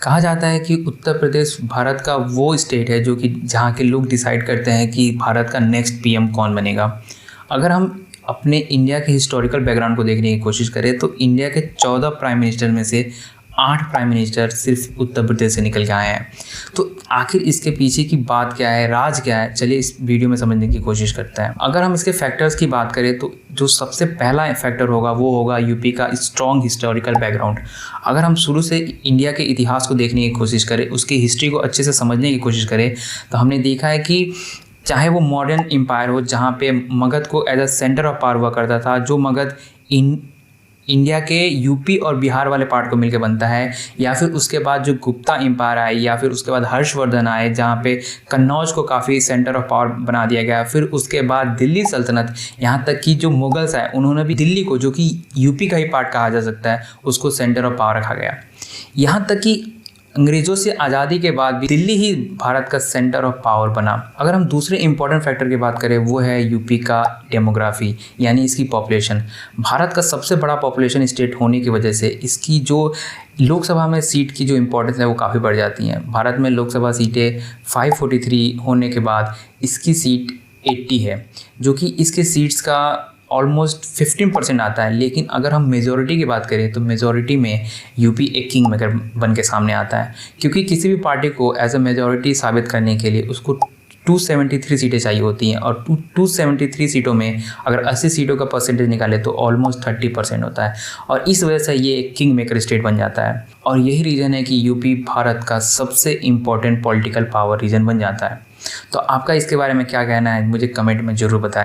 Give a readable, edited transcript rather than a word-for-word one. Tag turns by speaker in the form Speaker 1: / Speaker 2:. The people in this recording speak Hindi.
Speaker 1: कहा जाता है कि उत्तर प्रदेश भारत का वो स्टेट है जो कि जहाँ के लोग डिसाइड करते हैं कि भारत का नेक्स्ट पीएम कौन बनेगा। अगर हम अपने इंडिया के हिस्टोरिकल बैकग्राउंड को देखने की कोशिश करें तो इंडिया के 14 प्राइम मिनिस्टर में से 8 प्राइम मिनिस्टर सिर्फ उत्तर प्रदेश से निकल के आए हैं। तो आखिर इसके पीछे की बात क्या है, राज क्या है, चलिए इस वीडियो में समझने की कोशिश करते हैं। अगर हम इसके फैक्टर्स की बात करें तो जो सबसे पहला फैक्टर होगा वो होगा यूपी का स्ट्रॉन्ग हिस्टोरिकल बैकग्राउंड। अगर हम शुरू से इंडिया के इतिहास को देखने की कोशिश करें, उसकी हिस्ट्री को अच्छे से समझने की कोशिश करें, तो हमने देखा है कि चाहे वो मॉडर्न एम्पायर हो जहाँ पे मगध को as a centre of power हुआ करता था, जो मगध इंडिया के यूपी और बिहार वाले पार्ट को मिलकर बनता है, या फिर उसके बाद जो गुप्ता एम्पायर आए, या फिर उसके बाद हर्षवर्धन आए जहाँ पे कन्नौज को काफ़ी सेंटर ऑफ पावर बना दिया गया। फिर उसके बाद दिल्ली सल्तनत, यहाँ तक कि जो मुगल्स आए उन्होंने भी दिल्ली को, जो कि यूपी का ही पार्ट कहा जा सकता है, उसको सेंटर ऑफ पावर रखा गया। यहाँ तक कि अंग्रेज़ों से आज़ादी के बाद भी दिल्ली ही भारत का सेंटर ऑफ पावर बना। अगर हम दूसरे इंपॉर्टेंट फैक्टर की बात करें वो है यूपी का डेमोग्राफी, यानी इसकी पॉपुलेशन। भारत का सबसे बड़ा पॉपुलेशन स्टेट होने की वजह से इसकी जो लोकसभा में सीट की जो इम्पोर्टेंस है वो काफ़ी बढ़ जाती हैं। भारत में लोकसभा सीटें 543 होने के बाद इसकी सीट 80 है, जो कि इसके सीट्स का ऑलमोस्ट 15% आता है। लेकिन अगर हम मेजॉरिटी की बात करें तो मेजॉरिटी में यूपी एक किंग मेकर बन के सामने आता है, क्योंकि किसी भी पार्टी को एज अ मेजॉरिटी साबित करने के लिए उसको 273 सीटें चाहिए होती हैं, और 273 सीटों में अगर 80 सीटों का परसेंटेज निकाले तो ऑलमोस्ट 30% होता है, और इस वजह से ये एक किंग मेकर स्टेट बन जाता है। और यही रीज़न है कि यूपी भारत का सबसे इम्पोर्टेंट पॉलिटिकल पावर रीजन बन जाता है। तो आपका इसके बारे में क्या कहना है, मुझे कमेंट में ज़रूर बताएं।